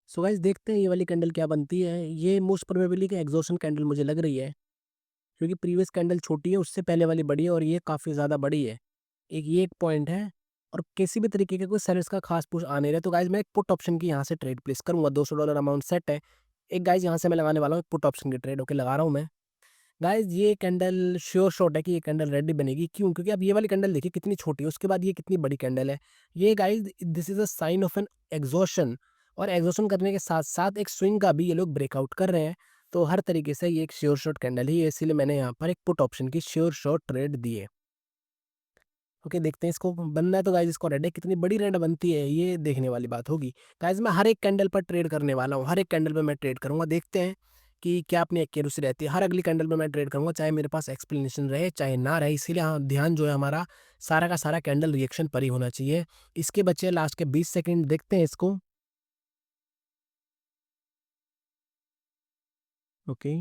So guys देखते हैं ये वाली कैंडल क्या बनती है। ये मोस्ट प्रोबेबली कि एग्जॉशन कैंडल मुझे लग रही है, क्योंकि प्रीवियस कैंडल छोटी है, उससे पहले वाली बड़ी है और ये काफ़ी ज़्यादा बड़ी है। एक ये एक पॉइंट है और किसी भी तरीके का कोई सेलर्स का खास पुश आ नहीं रहा है। तो गाइस मैं एक पुट ऑप्शन की यहाँ से ट्रेड प्लेस करूँगा। $200 अमाउंट सेट है। एक गाइस यहाँ से मैं लगाने वाला हूँ एक पुट ऑप्शन की ट्रेड। ओके, लगा रहा हूँ मैं। गाइस ये कैंडल श्योर शॉट है कि ये कैंडल रेड ही बनेगी। क्यों? क्योंकि अब ये वाली कैंडल देखिए कितनी छोटी है, उसके बाद ये कितनी बड़ी कैंडल है। ये guys this is a sign of an exhaustion, और एग्जॉशन करने के साथ-साथ एक स्विंग का भी ये लोग ब्रेकआउट कर रहे हैं। तो हर तरीके से ये एक श्योर शॉट कैंडल ही है, इसीलिए मैंने यहाँ पर एक पुट ऑप्शन की श्योर शॉट ट्रेड दी है। ओके, देखते हैं इसको बनना है तो गाइस इसको रेड है, कितनी बड़ी रेड बनती है ये देखने वाली बात होगी। गाइस मैं हर एक कैंडल पर ट्रेड करने वाला हूँ, हर एक कैंडल पे मैं ट्रेड करूँगा। देखते हैं कि क्या अपनी एक्यूरेसी रहती है। हर अगली कैंडल पे मैं ट्रेड करूँगा, चाहे मेरे पास एक्सप्लेनेशन रहे चाहे ना रहे। इसीलिए हाँ, ध्यान जो है हमारा सारा का सारा कैंडल रिएक्शन पर ही होना चाहिए। इसके बचे लास्ट के 20 सेकंड, देखते हैं इसको। ओके,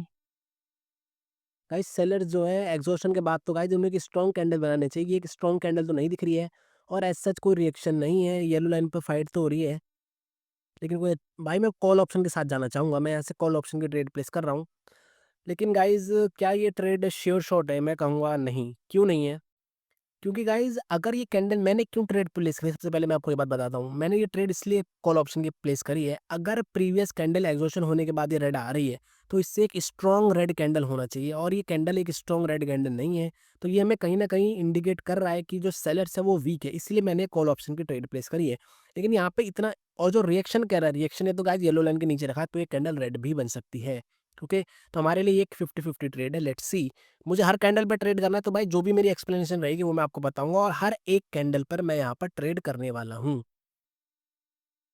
गाइस सेलर्स जो है एग्जॉशन के बाद तो गाइस उन्हें एक स्ट्रॉन्ग कैंडल बनाने चाहिए। ये एक स्ट्रॉन्ग कैंडल तो नहीं दिख रही है और एज सच कोई रिएक्शन नहीं है। येलो लाइन पर फाइट तो हो रही है, लेकिन कोई भाई मैं कॉल ऑप्शन के साथ जाना चाहूँगा। मैं यहाँ से कॉल ऑप्शन की ट्रेड प्लेस कर रहा हूँ। लेकिन गाइज़ क्या ये ट्रेड श्योर शॉट है? मैं कहूँगा नहीं। क्यों नहीं है? क्योंकि गाइज़ अगर ये कैंडल मैंने क्यों ट्रेड प्लेस करी, सबसे पहले मैं आपको ये बात बताता हूँ। मैंने ये ट्रेड इसलिए कॉल ऑप्शन की प्लेस करी है, अगर प्रीवियस कैंडल एग्जॉशन होने के बाद ये रेड आ रही है, तो इससे एक स्ट्रॉन्ग रेड कैंडल होना चाहिए और ये कैंडल एक स्ट्रॉन्ग रेड कैंडल नहीं है। तो ये हमें कहीं न कहीं इंडिकेट कर रहा है कि जो सेलर्स है वो वीक है, इसलिए मैंने कॉल ऑप्शन की ट्रेड प्लेस करी है। लेकिन यहाँ पे इतना, और जो रिएक्शन कह रहा है, रिएक्शन है तो गाइज़ येलो लाइन के नीचे रखा है, तो ये कैंडल रेड भी बन सकती है। ओके, तो हमारे लिए ये एक 50-50 ट्रेड है, लेट्स सी। मुझे हर कैंडल पे ट्रेड करना है, तो भाई जो भी मेरी एक्सप्लेनेशन रहेगी वो मैं आपको बताऊँगा और हर एक कैंडल पर मैं यहाँ पर ट्रेड करने वाला हूँ।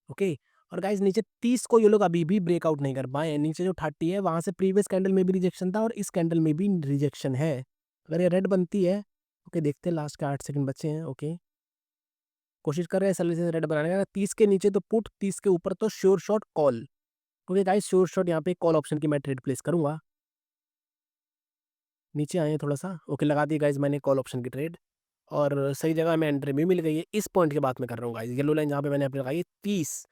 ओके, और गाइस नीचे 30 को ये लोग अभी भी ब्रेकआउट नहीं कर पाए हैं। नीचे जो 30 है वहाँ से प्रीवियस कैंडल में भी रिजेक्शन था और इस कैंडल में भी रिजेक्शन है। अगर ये रेड बनती है, ओके देखते हैं, लास्ट के 8 सेकंड बचे हैं। ओके, कोशिश कर रहे हैं जल्दी से रेड बनाने का। 30 के नीचे तो पुट, 30 के ऊपर तो sure shot call. Okay guys, sure shot यहाँ पे कॉल ऑप्शन की मैं ट्रेड प्लेस करूँगा। नीचे आए हैं थोड़ा-सा। ओके, लगा दी गाइस मैंने कॉल ऑप्शन की ट्रेड और सही जगह हमें एंट्री भी मिल गई है। इस पॉइंट की बात मैं कर रहा हूँ गाइस। येलो लाइन जहाँ पे मैंने अपनी लगाई है 30,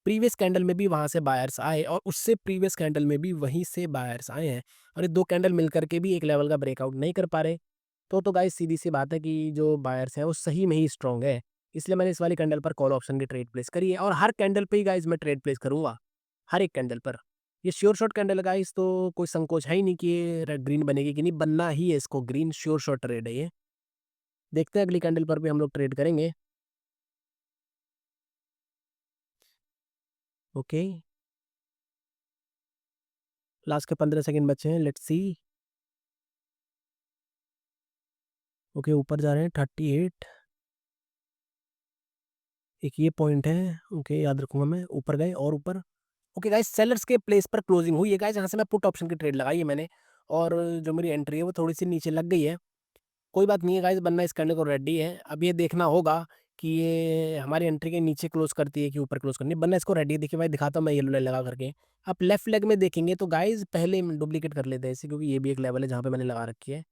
प्रीवियस कैंडल में भी वहाँ से बायर्स आए और उससे प्रीवियस कैंडल में भी वहीं से बायर्स आए हैं और ये 2 कैंडल मिलकर के भी एक लेवल का ब्रेकआउट नहीं कर पा रहे। तो गाइस सीधी-सी बात है कि जो बायर्स हैं वो सही में ही स्ट्रॉन्ग है। इसलिए मैंने इस वाली कैंडल पर कॉल ऑप्शन की ट्रेड प्लेस करी है और हर कैंडल पे ही गाइस मैं ट्रेड प्लेस करूँगा, हर एक कैंडल पर। ये श्योर शॉट कैंडल है गाइस, तो कोई संकोच है ही नहीं कि ये रेड ग्रीन बनेगी कि नहीं, बनना ही है इसको ग्रीन। श्योर शॉट ट्रेड है ये। देखते हैं अगली कैंडल पर भी हम लोग ट्रेड करेंगे। ओके, लास्ट के 15 सेकंड बचे हैं, लेट्स सी। ओके, ऊपर जा रहे हैं 38। एक ये पॉइंट है, ओके याद रखूँगा मैं। ऊपर गए और ऊपर। ओके गाइस, सेलर्स के प्लेस पर क्लोजिंग हुई है गाइस, यहाँ से मैं पुट ऑप्शन की ट्रेड लगाई है मैंने और जो मेरी एंट्री है वो थोड़ी-सी नीचे लग गई है। कोई बात नहीं है गाइस, बनना इस करने को रेडी है। अब ये देखना होगा कि ये हमारी एंट्री के नीचे क्लोज़ करती है कि ऊपर क्लोज़ करनी है। बनना इसको रेडी है। देखिए भाई, दिखाता हूँ मैं येलो लाइन लगा करके। आप लेफ्ट लेग में देखेंगे तो गाइस पहले डुप्लीकेट कर लेते हैं इसे, क्योंकि ये भी एक लेवल है जहाँ पे मैंने लगा रखी है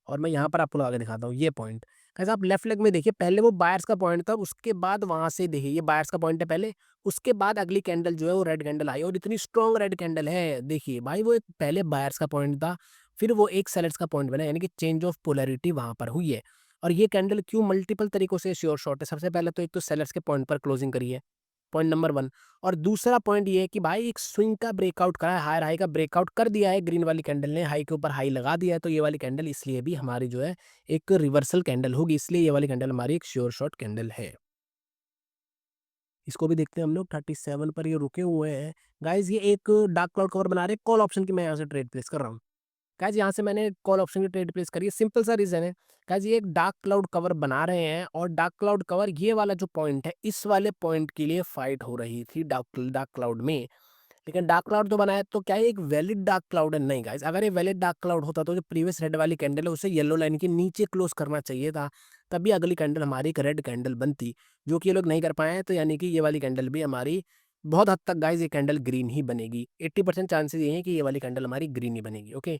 और मैं यहाँ पर आपको लगा के दिखाता हूँ ये पॉइंट। गाइस आप लेफ्ट लेग में देखिए, पहले वो बायर्स का पॉइंट था, उसके बाद वहाँ से देखिए ये बायर्स का पॉइंट है पहले, उसके बाद अगली कैंडल जो है वो रेड कैंडल आई और इतनी स्ट्रॉन्ग रेड कैंडल है। देखिए भाई, वो एक पहले बायर्स का पॉइंट था, फिर वो एक सेलर्स का पॉइंट बना, यानी कि चेंज ऑफ पोलैरिटी वहाँ पर हुई है। और ये कैंडल क्यों मल्टीपल तरीकों से श्योर शॉट है, सबसे पहले तो एक तो सेलर्स के पॉइंट पर क्लोजिंग करी है, पॉइंट नंबर 1। और दूसरा पॉइंट ये है कि भाई एक स्विंग का ब्रेकआउट करा है, हायर हाई का ब्रेकआउट कर दिया है ग्रीन वाली कैंडल ने, हाई के ऊपर हाई लगा दिया है। तो ये वाली कैंडल इसलिए भी हमारी जो है एक रिवर्सल कैंडल होगी, इसलिए ये वाली कैंडल हमारी एक श्योर शॉट कैंडल है। इसको भी देखते हैं हम लोग। 37 पर ये रुके हुए हैं। गाइस ये एक डार्क क्लाउड कवर बना रहे हैं, कॉल ऑप्शन की मैं यहाँ से ट्रेड प्लेस कर रहा हूँ। गाइस यहाँ से मैंने कॉल ऑप्शन की ट्रेड प्लेस करी है, सिंपल सा रीज़न है। गाइस ये एक डार्क क्लाउड कवर बना रहे हैं और डार्क क्लाउड कवर ये वाला जो पॉइंट है, इस वाले पॉइंट के लिए फाइट हो रही थी डार्क डार्क क्लाउड में। लेकिन डार्क क्लाउड तो बनाया, तो क्या ये एक वैलिड डार्क क्लाउड है? नहीं गाइस, अगर ये वैलिड डार्क क्लाउड होता तो जो प्रीवियस रेड वाली कैंडल है उसे येलो लाइन के नीचे क्लोज करना चाहिए था, तभी अगली कैंडल हमारी एक रेड कैंडल बनती, जो कि ये लोग नहीं कर पाए हैं। तो यानी कि ये वाली कैंडल भी हमारी बहुत हद तक गाइस ये कैंडल ग्रीन ही बनेगी। 80% चांसेस ये हैं कि ये वाली कैंडल हमारी ग्रीन ही बनेगी। ओके,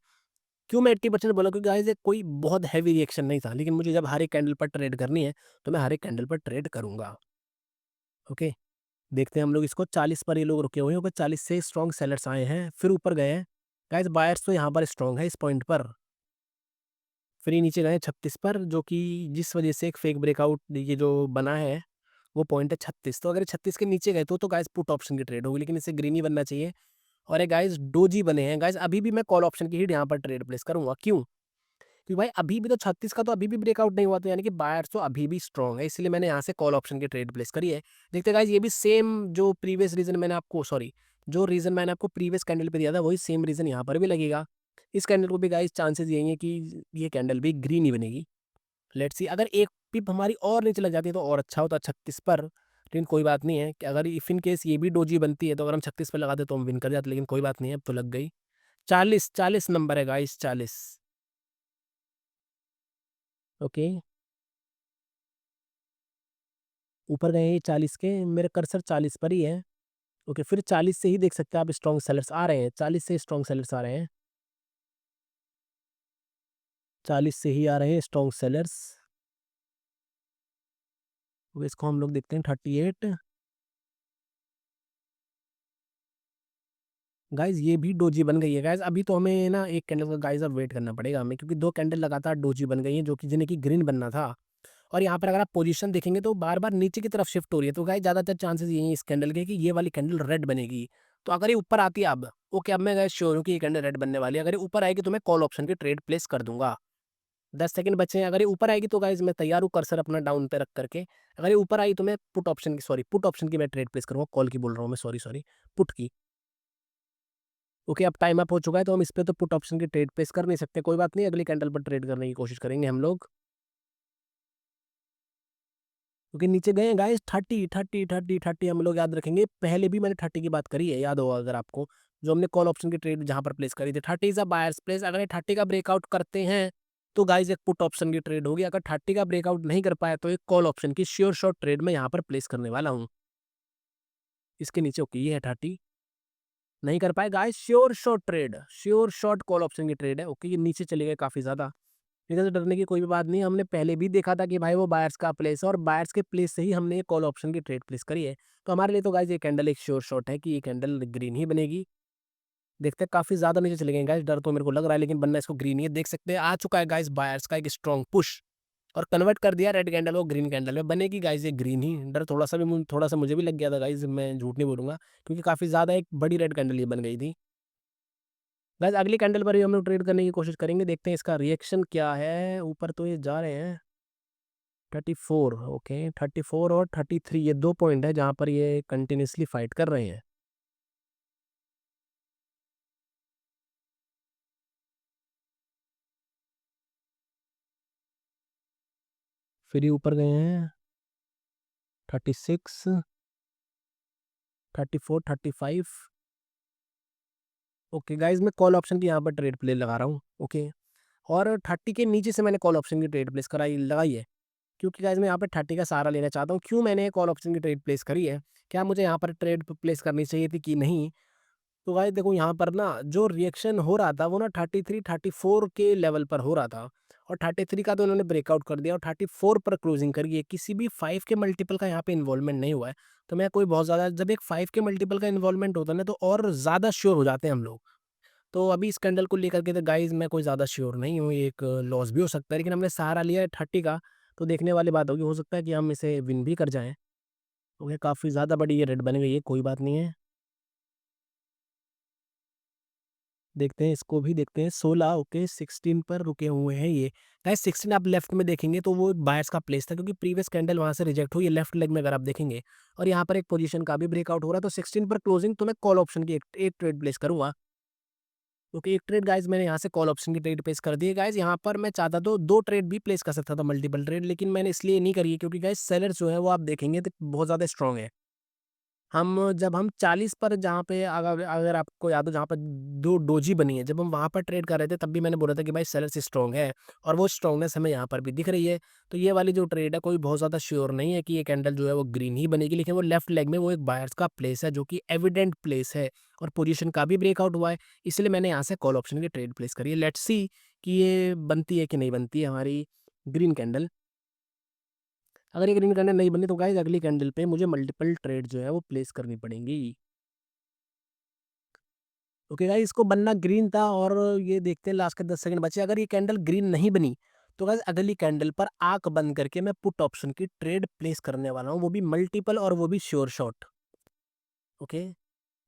क्यों मैं 80% बोला? क्योंकि गाइस ये कोई बहुत हैवी रिएक्शन नहीं था, लेकिन मुझे जब हर एक कैंडल पर ट्रेड करनी है तो मैं हर एक कैंडल पर ट्रेड करूंगा। ओके, देखते हैं हम लोग इसको 40 पर ये लोग रुके हुए हैं, ऊपर 40 से स्ट्रॉन्ग सेलर्स आए हैं, फिर ऊपर गए हैं। गाइस बायर्स तो यहाँ पर स्ट्रॉन्ग है इस पॉइंट पर। फिर ये नीचे गए 36 पर, जो कि जिस वजह से एक फेक ब्रेकआउट ये जो बना है वो पॉइंट है 36। तो अगर ये 36 के नीचे गए तो गाइस पुट ऑप्शन की ट्रेड होगी, लेकिन इसे ग्रीन ही बनना चाहिए। और ये गाइस डोजी बने हैं गाइस, अभी भी मैं कॉल ऑप्शन की ही यहाँ पर ट्रेड प्लेस करूंगा। क्यों? क्योंकि भाई अभी भी तो 36 का तो अभी भी ब्रेकआउट नहीं हुआ, तो यानी कि बायर्स तो अभी भी स्ट्रॉन्ग है, इसलिए मैंने यहाँ से कॉल ऑप्शन की ट्रेड प्लेस करी है। देखते गाइस ये भी सेम जो प्रीवियस रीजन मैंने आपको सॉरी जो रीजन मैंने आपको प्रीवियस कैंडल पे दिया था वही सेम रीजन यहाँ पर भी लगेगा। इस कैंडल को भी गाइस चांसेस यही है कि ये कैंडल भी ग्रीन ही बनेगी। लेट्स सी, अगर एक पिप हमारी और नीचे लग जाती है तो और अच्छा होता 36 पर, लेकिन कोई बात नहीं है कि अगर इफ इन केस ये भी डोजी बनती है तो अगर हम 36 पर लगाते तो हम विन कर जाते, लेकिन कोई बात नहीं है, अब तो लग गई। 40 नंबर है गाइस, 40। ओके, ऊपर गए हैं 40 के, मेरे कर्सर 40 पर ही है। ओके, फिर 40 से ही देख सकते हैं आप स्ट्रॉन्ग सेलर्स आ रहे हैं, 40 से स्ट्रॉन्ग सेलर्स आ रहे हैं, 40 से ही आ रहे हैं स्ट्रॉन्ग सेलर्स। इसको हम लोग देखते हैं 38। गाइस ये भी डोजी बन गई है गाइस, अभी तो हमें ना एक कैंडल का गाइस अब वेट करना पड़ेगा हमें, क्योंकि दो कैंडल लगातार डोजी बन गई हैं जो कि जिन्हें की ग्रीन बनना था। और यहाँ पर अगर आप पोजीशन देखेंगे तो बार बार नीचे की तरफ शिफ्ट हो रही है, तो गाइस ज़्यादातर चांसेस यही है इस कैंडल के कि ये वाली कैंडल रेड बनेगी। तो अगर ये ऊपर आती है अब, ओके, अब मैं गाइस श्योर हूँ कि ये कैंडल रेड बनने वाली है। अगर ये ऊपर आएगी तो मैं कॉल ऑप्शन की ट्रेड प्लेस कर दूंगा। 10 सेकंड बचे हैं, अगर ये ऊपर आएगी तो गाइस मैं तैयार हूँ कर्सर अपना डाउन पे रख करके। अगर ये ऊपर आई तो मैं पुट ऑप्शन की मैं ट्रेड प्लेस करूँगा, कॉल की बोल रहा हूँ मैं, सॉरी पुट की। ओके, अब टाइम अप हो चुका है तो हम इस पे तो पुट ऑप्शन की ट्रेड प्लेस कर नहीं सकते, कोई बात नहीं, अगली कैंडल पर ट्रेड करने की कोशिश करेंगे हम लोग। क्योंकि नीचे गए हैं गाइस 30 हम लोग याद रखेंगे, पहले भी मैंने 30 की बात करी है, याद होगा अगर आपको, जो हमने कॉल ऑप्शन की ट्रेड जहां पर प्लेस करी थी। 30 इज अ बायर्स प्लेस, अगर ये 30 का ब्रेकआउट करते हैं तो गाइस एक पुट ऑप्शन की ट्रेड होगी, अगर 30 का ब्रेकआउट नहीं कर पाया तो एक कॉल ऑप्शन की श्योर शॉट ट्रेड में यहाँ पर प्लेस करने वाला हूँ। इसके नीचे ओके, ये है 30, नहीं कर पाए guys, sure shot call option की ट्रेड है। ओके, ये नीचे चले गए काफी ज्यादा, इधर से डरने की कोई भी बात नहीं, हमने पहले भी देखा था कि भाई वो बायर्स का प्लेस है और बायर्स के प्लेस से ही हमने ये कॉल ऑप्शन की ट्रेड प्लेस करी है। तो हमारे लिए तो गाइस ये कैंडल एक श्योर शॉट है कि ये कैंडल ग्रीन ही बनेगी। देखते हैं, काफी ज्यादा नीचे चले गए गाइस, डर तो मेरे को लग रहा है, लेकिन बनना इसको ग्रीन ही है। देख सकते हैं आ चुका है गाइस बायर्स का एक स्ट्रॉन्ग पुश, और कन्वर्ट कर दिया रेड कैंडल को ग्रीन कैंडल में, बनेगी गाइस ये ग्रीन ही। डर थोड़ा सा मुझे भी लग गया था गाइस, मैं झूठ नहीं बोलूंगा, क्योंकि काफी ज्यादा एक बड़ी रेड कैंडल ये बन गई थी। गाइस अगली कैंडल पर भी हम लोग ट्रेड करने की कोशिश करेंगे, देखते हैं इसका रिएक्शन क्या है। ऊपर तो ये जा रहे हैं 34, ओके, 34 और 33, ये 2 पॉइंट है जहाँ पर ये कंटिन्यूअसली फाइट कर रहे हैं। फिर ये ऊपर गए हैं 36, 34, 35। ओके गाइस, मैं कॉल ऑप्शन की यहाँ पर ट्रेड प्ले लगा रहा हूँ। ओके, और 30 के नीचे से मैंने कॉल ऑप्शन की ट्रेड प्लेस कराई लगाई है, क्योंकि गाइस मैं यहाँ पर 30 का सहारा लेना चाहता हूँ। क्यों मैंने कॉल ऑप्शन की ट्रेड प्लेस करी है, क्या मुझे यहाँ पर ट्रेड प्लेस करनी चाहिए थी कि नहीं? तो भाई देखो यहाँ पर ना जो रिएक्शन हो रहा था वो ना 33 34 के लेवल पर हो रहा था, और 33 का तो उन्होंने ब्रेकआउट कर दिया और 34 पर क्लोजिंग करी है, किसी भी 5 के मल्टीपल का यहाँ पे इन्वॉल्वमेंट नहीं हुआ है। तो मैं कोई बहुत ज़्यादा, जब एक 5 के मल्टीपल का इन्वॉल्वमेंट होता है ना तो और ज़्यादा श्योर हो जाते हैं हम लोग। तो अभी इस कैंडल को लेकर के तो गाइज मैं कोई ज़्यादा श्योर नहीं हूँ, एक लॉस भी हो सकता है, लेकिन हमने सहारा लिया है 30 का, तो देखने वाली बात होगी, हो सकता है कि हम इसे विन भी कर जाएं। ओके, काफ़ी ज़्यादा बड़ी ये रेड बन गई है, कोई बात नहीं है, देखते हैं इसको भी, देखते हैं 16, ओके, 16 पर रुके हुए हैं ये। गाइस 16 आप लेफ्ट में देखेंगे तो वो बायर्स का प्लेस था, क्योंकि प्रीवियस कैंडल वहां से रिजेक्ट हुई है लेफ्ट लेग में अगर आप देखेंगे, और यहाँ पर एक पोजीशन का भी ब्रेकआउट हो रहा है, तो 16 पर क्लोजिंग तो मैं कॉल ऑप्शन की एक ट्रेड प्लेस करूंगा। ओके, एक ट्रेड गाइस मैंने यहाँ से कॉल ऑप्शन की ट्रेड प्लेस कर दी है। गाइस यहाँ पर मैं चाहता तो दो ट्रेड भी प्लेस कर सकता था, मल्टीपल ट्रेड, लेकिन मैंने इसलिए नहीं करी है क्योंकि गाइस सेलर्स जो है वो आप देखेंगे तो बहुत ज़्यादा स्ट्रॉन्ग है। जब हम 40 पर, जहाँ पे अगर अगर आपको याद हो, जहाँ पर 2 डोजी बनी है, जब हम वहाँ पर ट्रेड कर रहे थे तब भी मैंने बोला था कि भाई सेलर्स स्ट्रॉन्ग है, और वो स्ट्रॉन्गनेस हमें यहाँ पर भी दिख रही है। तो ये वाली जो ट्रेड है कोई बहुत ज़्यादा श्योर नहीं है कि ये कैंडल जो है वो ग्रीन ही बनेगी, लेकिन वो लेफ्ट लेग में वो एक बायर्स का प्लेस है जो कि एविडेंट प्लेस है, और पोजीशन का भी ब्रेकआउट हुआ है, इसलिए मैंने यहाँ से कॉल ऑप्शन की ट्रेड प्लेस करी है। लेट्स सी कि ये बनती है कि नहीं बनती है हमारी ग्रीन कैंडल। अगर ये ग्रीन कैंडल नहीं बनी तो गाइस अगली कैंडल पे मुझे मल्टीपल ट्रेड जो है वो प्लेस करनी पड़ेंगी। ओके गाइस, इसको बनना ग्रीन था और ये देखते हैं लास्ट के 10 सेकंड बचे। अगर ये कैंडल ग्रीन नहीं बनी तो गाइस अगली कैंडल पर आंख बंद करके मैं पुट ऑप्शन की ट्रेड प्लेस करने वाला हूँ, वो भी मल्टीपल और वो भी श्योर शॉट। ओके,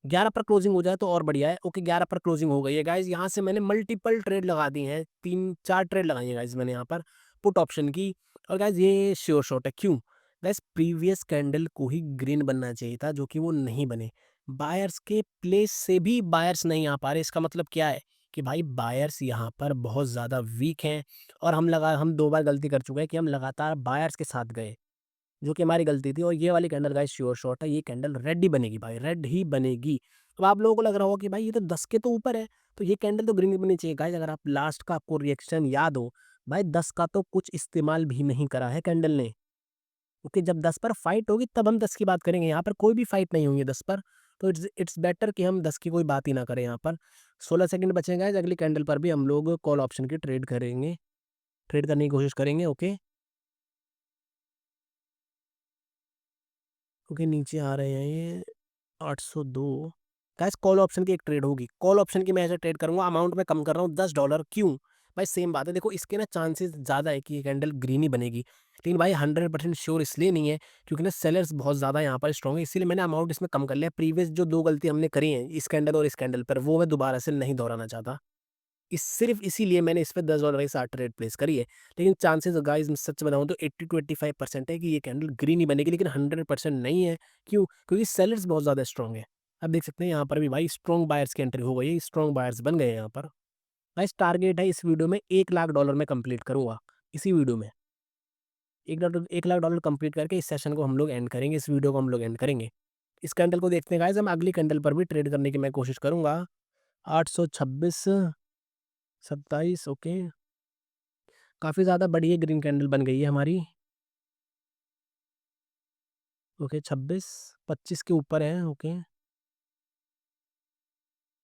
11 पर क्लोजिंग हो जाए तो और बढ़िया है। ओके, 11 पर क्लोजिंग हो गई है गाइस। यहाँ से मैंने मल्टीपल ट्रेड लगा दी हैं, 3-4 ट्रेड लगाई है गाइस मैंने यहाँ पर पुट ऑप्शन की। और गाइस ये श्योर शॉट है, क्यों? गाइस प्रीवियस कैंडल को ही ग्रीन बनना चाहिए था, जो कि वो नहीं बने। बायर्स के प्लेस से भी बायर्स नहीं आ पा रहे। इसका मतलब क्या है कि भाई बायर्स यहाँ पर बहुत ज़्यादा वीक हैं और हम 2 बार गलती कर चुके हैं कि हम लगातार बायर्स के साथ गए, जो कि हमारी गलती थी। और ये वाली कैंडल गाइस श्योर शॉट है, ये कैंडल रेड ही बनेगी भाई, रेड ही बनेगी। अब आप लोगों को लग रहा होगा कि भाई ये तो 10 के तो ऊपर है, तो ये कैंडल तो ग्रीन ही बननी चाहिए। गाइस अगर आप लास्ट का आपको रिएक्शन याद हो, भाई 10 का तो कुछ इस्तेमाल भी नहीं करा है कैंडल ने। ओके, जब 10 पर फाइट होगी तब हम 10 की बात करेंगे, यहाँ पर कोई भी फाइट नहीं हुई है 10 पर। तो इट्स इट्स बेटर कि हम 10 की कोई बात ही ना करें यहाँ पर। 16 सेकंड बचे हैं गाइस, अगली कैंडल पर भी हम लोग कॉल ऑप्शन की ट्रेड करेंगे, ट्रेड करने की कोशिश करेंगे। ओके, ओके नीचे आ रहे हैं ये 802। गाइस कॉल ऑप्शन की एक ट्रेड होगी, कॉल ऑप्शन की मैं ऐसे ट्रेड करूंगा, अमाउंट मैं कम कर रहा हूँ $10। क्यों? भाई सेम बात है, देखो इसके ना चांसेस ज़्यादा है कि ये कैंडल ग्रीन ही बनेगी, लेकिन भाई 100% श्योर इसलिए नहीं है क्योंकि ना सेलर्स बहुत ज़्यादा यहाँ पर स्ट्रॉन्ग है, इसीलिए मैंने अमाउंट इसमें कम कर लिया। प्रीवियस जो 2 गलती हमने करी हैं इस कैंडल और इस कैंडल पर, वो मैं दोबारा से नहीं दोहराना चाहता। सिर्फ इसीलिए मैंने इस पे $10 की 60 ट्रेड प्लेस करी है। लेकिन चांसेस गाइस मैं सच बताऊं तो 80 टू 85% है कि ये कैंडल ग्रीन ही बनेगी, लेकिन 100% नहीं है। क्यों? क्योंकि सेलर्स बहुत ज़्यादा स्ट्रॉन्ग है। अब देख सकते हैं यहाँ पर भी भाई स्ट्रॉन्ग बायर्स की एंट्री हो गई है, स्ट्रॉन्ग बायर्स बन गए हैं यहाँ पर। गाइस टारगेट है इस वीडियो में $1 लाख में कंप्लीट करूंगा, इसी वीडियो में। 1 लाख डॉलर कंप्लीट करके इस सेशन को हम लोग एंड करेंगे, इस वीडियो को हम लोग एंड करेंगे। इस कैंडल को देखते हैं गाइस, हम अगली कैंडल पर भी ट्रेड करने की मैं कोशिश करूंगा। 826, 27। ओके, काफ़ी ज़्यादा बड़ी है, ग्रीन कैंडल बन गई है हमारी। ओके 26, 25 के ऊपर है। ओके,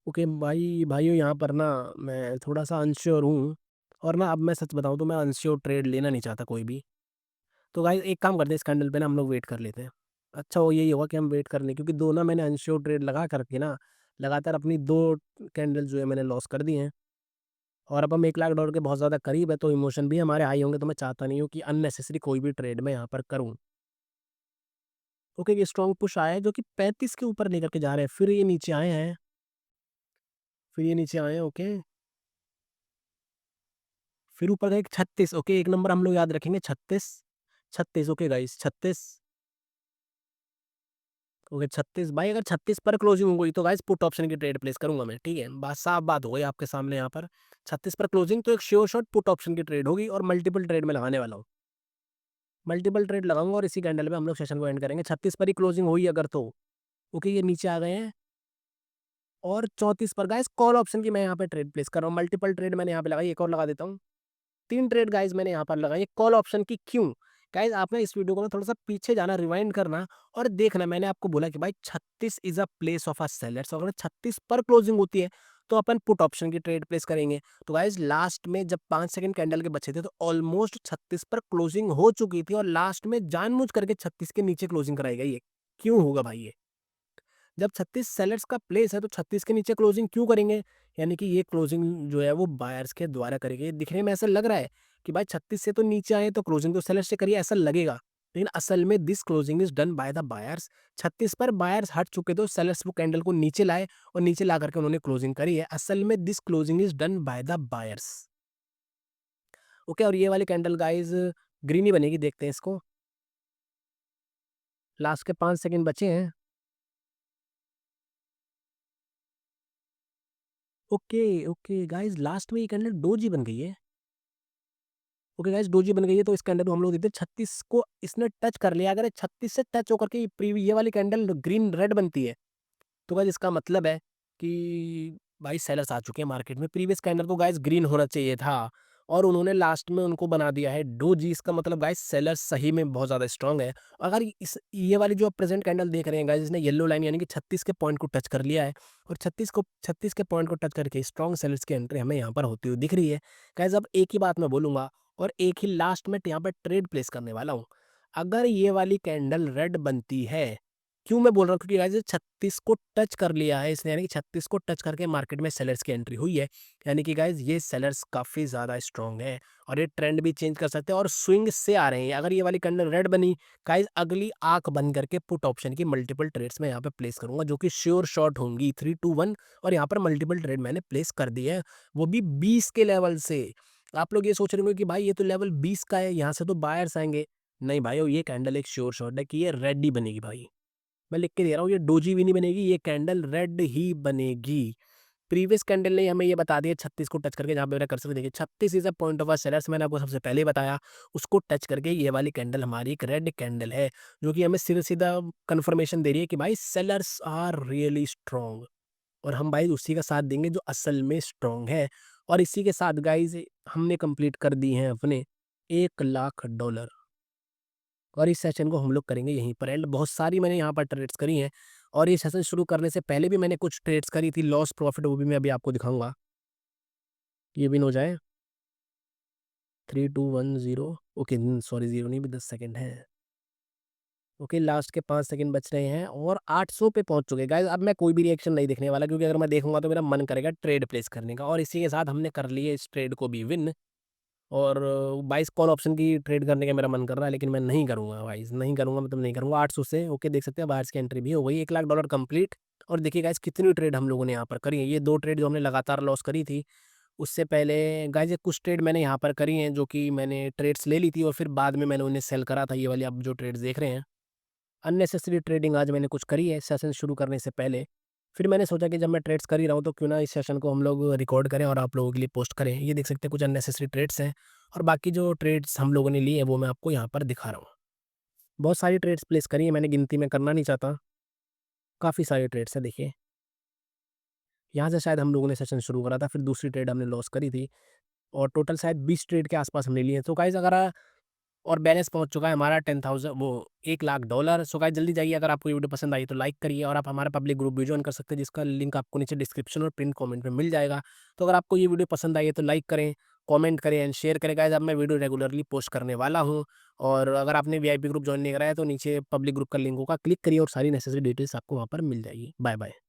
ओके भाइयों यहाँ पर ना मैं थोड़ा-सा अनश्योर हूँ और ना अब मैं सच बताऊँ तो मैं अनश्योर ट्रेड लेना नहीं चाहता कोई भी। तो गाइस एक काम करते हैं, इस कैंडल पे ना हम लोग वेट कर लेते हैं। अच्छा वो यही होगा कि हम वेट कर लें, क्योंकि 2 ना मैंने अनश्योर ट्रेड लगा कर के ना लगातार अपनी 2 कैंडल जो है मैंने लॉस कर दी हैं। और अब हम $1 लाख के बहुत ज़्यादा करीब है, तो इमोशन भी हमारे हाई होंगे, तो मैं चाहता नहीं हूँ कि अननेसेसरी कोई भी ट्रेड मैं यहाँ पर करूँ। ओके, ये स्ट्रॉन्ग पुश आया है जो कि 35 के ऊपर लेकर के जा रहे हैं। फिर ये नीचे आए हैं, फिर ये नीचे आए हैं। ओके, फिर ऊपर गए 36। ओके, एक नंबर हम लोग याद रखेंगे 36, 36। Okay guys 36। ओके 36 भाई, अगर 36 पर क्लोजिंग हो गई तो गाइस पुट ऑप्शन की ट्रेड प्लेस करूंगा मैं, ठीक है? बात साफ बात हो गई आपके सामने यहाँ पर। 36 पर क्लोजिंग तो एक श्योर शॉट पुट ऑप्शन की ट्रेड होगी और मल्टीपल ट्रेड में लगाने वाला हूँ। मल्टीपल ट्रेड लगाऊंगा और इसी कैंडल पे हम लोग सेशन को एंड करेंगे, 36 पर ही क्लोजिंग हुई अगर तो। ओके, ये नीचे आ गए हैं और 34 पर गाइस कॉल ऑप्शन की मैं यहाँ पे ट्रेड प्लेस कर रहा हूँ। मल्टीपल ट्रेड मैंने यहाँ पे लगाई, एक और लगा देता हूँ। 3 ट्रेड गाइस मैंने यहाँ पर लगाई कॉल ऑप्शन की। क्यों? गाइस आप ना इस वीडियो को ना थोड़ा-सा पीछे जाना, रिवाइंड करना और देखना, मैंने आपको बोला कि भाई 36 is a place of a seller. अगर 36 पर क्लोजिंग होती है तो अपन पुट ऑप्शन की ट्रेड प्लेस करेंगे। तो गाइस लास्ट में जब 5 सेकंड कैंडल के बचे थे तो ऑलमोस्ट 36 पर क्लोजिंग हो चुकी थी और लास्ट में जानबूझ करके 36 के नीचे क्लोजिंग कराई गई है। क्यों होगा भाई ये? जब 36 सेलर्स का प्लेस है तो 36 के नीचे क्लोजिंग क्यों करेंगे? यानी कि ये क्लोजिंग जो है वो बायर्स के द्वारा करेंगे। दिखने में ऐसा लग रहा है कि भाई 36 से तो नीचे आए तो क्लोजिंग तो सेलर्स से करिए, ऐसा लगेगा। लेकिन असल में this closing is done by the buyers. 36 पर बायर्स हट चुके तो सेलर्स वो कैंडल को नीचे लाए और नीचे ला करके उन्होंने क्लोजिंग करी है। असल में this closing is done by the buyers. Okay, और ये वाली कैंडल गाइस ग्रीन ही बनेगी, देखते हैं इसको। लास्ट के 5 सेकंड बचे हैं। ओके, ओके गाइस लास्ट में ये कैंडल डोजी बन गई है। ओके गाइस, डोजी बन गई है तो इस कैंडल को हम लोग देखते हैं 36 को इसने टच कर लिया। अगर 36 से टच होकर के ये वाली कैंडल ग्रीन रेड बनती है तो गाइस इसका मतलब है कि भाई सेलर्स आ चुके हैं मार्केट में। प्रीवियस कैंडल को गाइस ग्रीन होना चाहिए था और उन्होंने लास्ट में उनको बना दिया है डोजी। इसका मतलब गाइस सेलर्स सही में बहुत ज़्यादा स्ट्रांग है। अगर इस ये वाली जो आप प्रेजेंट कैंडल देख रहे हैं गाइस, इसने येलो लाइन यानी कि 36 के पॉइंट को टच कर लिया है और 36 के पॉइंट को टच करके स्ट्रांग सेलर्स की एंट्री हमें यहाँ पर होती हुई दिख रही है। गाइस अब एक ही बात मैं बोलूँगा और एक ही लास्ट में यहाँ पर ट्रेड प्लेस करने वाला हूँ। अगर ये वाली कैंडल रेड बनती है, क्यों मैं बोल रहा हूँ, क्योंकि गाइस 36 को टच कर लिया है इसने, यानी कि 36 को टच करके मार्केट में सेलर्स की एंट्री हुई है। यानी कि गाइस ये सेलर्स काफ़ी ज़्यादा स्ट्रॉन्ग हैं और ये ट्रेंड भी चेंज कर सकते हैं और स्विंग से आ रहे हैं। अगर ये वाली कैंडल रेड बनी, गाइस अगली आँख बंद करके पुट ऑप्शन की मल्टीपल ट्रेड्स मैं यहाँ पे प्लेस करूँगा, जो कि श्योर शॉट होंगी 3 टू 1, और यहाँ पर मल्टीपल ट्रेड मैंने प्लेस कर दी है, वो भी 20 के लेवल से। आप लोग ये सोच रहे होंगे कि भाई ये तो लेवल 20 का है, यहाँ से तो बायर्स आएँगे। नहीं भाइयों, ये कैंडल एक श्योर शॉट है कि ये रेड ही बनेगी भाई। मैं लिख के दे रहा हूँ, ये डोजी भी नहीं बनेगी, ये कैंडल रेड ही बनेगी। प्रीवियस कैंडल ने हमें ये बता दिया 36 को टच करके, जहाँ पे मेरा कर्सर देखिए 36 is a point of a sellers, मैंने आपको सबसे पहले ही बताया। उसको टच करके ये वाली कैंडल हमारी एक रेड कैंडल है, जो कि हमें सीधा-सीधा कन्फर्मेशन दे रही है कि भाई सेलर्स आर रियली स्ट्रांग, और हम भाई उसी का साथ देंगे जो असल में स्ट्रांग है। और इसी के साथ गाइज़ हमने कंप्लीट कर दिए हैं अपने $1,00,000, और इस सेशन को हम लोग करेंगे यहीं पर एंड। बहुत सारी मैंने यहाँ पर ट्रेड्स करी हैं, और ये सेशन शुरू करने से पहले भी मैंने कुछ ट्रेड्स करी थी लॉस प्रॉफिट, वो भी मैं अभी आपको दिखाऊँगा। ये विन हो जाए 3210, ओके सॉरी 0 नहीं, 10 सेकंड है। ओके, लास्ट के 5 सेकंड बच रहे हैं और 800 पे पहुँच चुके हैं गाइस। अब मैं कोई भी रिएक्शन नहीं देखने वाला, क्योंकि अगर मैं देखूँगा तो मेरा मन करेगा ट्रेड प्लेस करने का, और इसी के साथ हमने कर लिए इस ट्रेड को भी विन। और 22 कॉल ऑप्शन की ट्रेड करने का मेरा मन कर रहा है, लेकिन मैं नहीं करूँगा भाई, नहीं करूँगा मतलब नहीं करूँगा। 800 से ओके, देख सकते हैं बाहर की एंट्री भी हो गई, $1,00,000 कंप्लीट। और देखिए गाइस कितनी ट्रेड हम लोगों ने यहाँ पर करी है। ये 2 ट्रेड जो हमने लगातार लॉस करी थी, उससे पहले गाइस ये कुछ ट्रेड मैंने यहाँ पर करी हैं, जो कि मैंने ट्रेड्स ले ली थी और फिर बाद में मैंने उन्हें सेल करा था, ये वाली आप जो ट्रेड्स देख रहे हैं। अननेसेसरी ट्रेडिंग आज मैंने कुछ करी है सेशन शुरू करने से पहले। फिर मैंने सोचा कि जब मैं ट्रेड्स कर ही रहा हूँ, तो क्यों ना इस सेशन को हम लोग रिकॉर्ड करें और आप लोगों के लिए पोस्ट करें। ये देख सकते हैं कुछ अननेसेसरी ट्रेड्स हैं, और बाकी जो ट्रेड्स हम लोगों ने लिए हैं वो मैं आपको यहाँ पर दिखा रहा हूँ। बहुत सारी ट्रेड्स प्लेस करी हैं मैंने, गिनती मैं करना नहीं चाहता। काफ़ी सारी ट्रेड्स हैं देखिए। यहाँ से शायद हम लोगों ने सेशन शुरू करा था, फिर दूसरी ट्रेड हमने लॉस करी थी, और टोटल शायद 20 ट्रेड के आसपास हमने लिए हैं। तो गाइज़ अगर और बैलेंस पहुँच चुका है हमारा 10,000 वो $1,00,000। सो गाइस जल्दी जाइए, अगर आपको ये वीडियो पसंद आई तो लाइक करिए, और आप हमारा पब्लिक ग्रुप भी जॉइन कर सकते हैं, जिसका लिंक आपको नीचे डिस्क्रिप्शन और पिन कमेंट में मिल जाएगा। तो अगर आपको ये वीडियो पसंद आई है तो लाइक करें, कमेंट करें एंड शेयर करें गाइस। अब मैं वीडियो रेगुलरली पोस्ट करने वाला हूँ, और अगर आपने वीआईपी ग्रुप जॉइन नहीं करा है तो नीचे पब्लिक ग्रुप का लिंक होगा, क्लिक करिए और सारी नेसेसरी डिटेल्स आपको वहाँ पर मिल जाएगी। Bye bye.